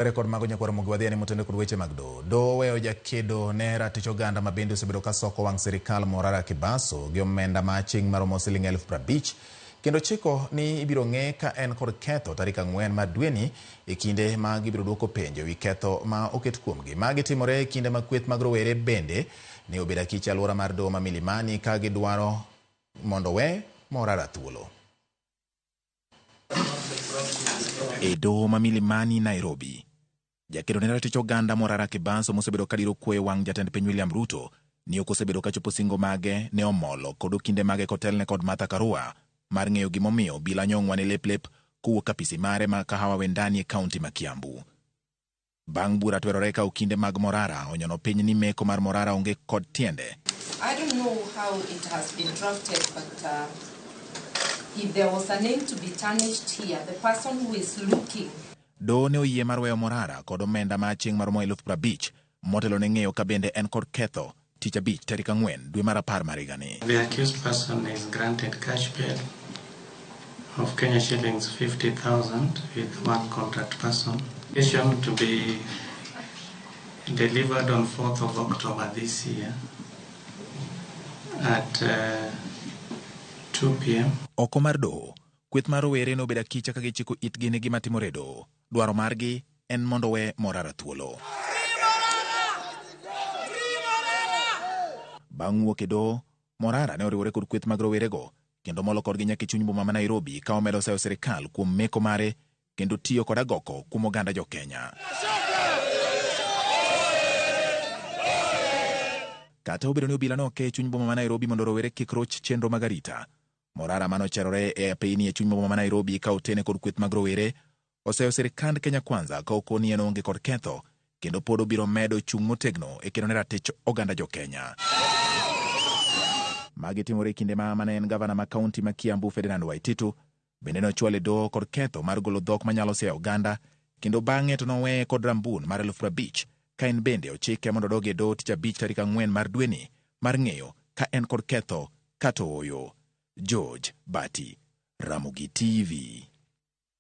Rekod mago nyakwaro mugwadhiani motende kod weche mag do weyo jakedo ne ratich oganda mabende osebedo ka soko wang' sirikal Morara Kibaso gi omenda ma chieng' maromo siling 50,000 kendo chiko ni ibiro ng'e ka en kod ketho tarik 4 mar dweni e kinde ma gibiro duoko penjo wi ketho ma oket kuomgi. Magi timore e kinde ma kweth mag rowere bende ne obedo akich alwora mar doho ma Milimani ka gidwaro mondo we Morara thuolo. E doho ma Milimani, Nairobi, jakedo ne ratich oganda Morara Kibaso mosebedo kadiro kwe wang' jatend piny William Ruto ni ok osebedo ka chopo singo mage ne omolo kod kinde mage kotelne kod Martha Karua mar ng'eyo gimomiyo bila nyong'wane lep kowuok apisi mare ma Kahawa Wendani e kaunti ma Kiambu. Bang' bura twerore ka okinde mag Morara onyono piny ni meko mar Morara onge kod tiende. I don't know how it has been drafted, but if there was a name to be tarnished here, the person who is looking. Do ne oyie mar weyo Morara kod omenda ma chieng' maromo 50,000 motelo ne ng'eyo ka bende en kod ketho tich abich tarik 4 dwe mar 10 mar higani. The accused person is granted cash bail of Kenya shillings 50,000 with one contract person. Issued to be delivered on 4th of October this year at 2 p.m. Oko mar doho, kweth mar rowere nobedo akicha ka gichiko itgi ni gima timore doho. Dwaro margi en mondo we Morara thuolo. Bang' wuok e doho, Morara ne oriwore kod kweth mag rowerego kendo molo kodgi nyaka e chuny boma ma Nairobi ka omedo seyo sirikal kuom meko mare kendo tiyo kod agoko kuom oganda jo Kenya. Kata obedo ni obila noke e chuny boma ma Nairobi mondo rowere kik roch chenro mag arita, Morara manocherore e apeyini e chuny boma ma Nairobi ka otene kod kweth mag rowere oseyo sirikand Kenya Kwanza ka okoni en onge kod ketho kendo pod obiro medo chung' motegno e kedo ne ratich oganda jo Kenya. Magi timore kinde ma mane en gavana ma kaunti ma Kiambu Ferdinand Waititu bende nochwale doho kod ketho mar golo dhok manyalo seyo oganda kendo bang'e to noweye kod rambun mar 50,000 ka en bende ochike mondo odogi e doho tich abich tarik 4 mar dweni mar ng'eyo ka en kod ketho kata oyo. George Bati, Ramogi TV.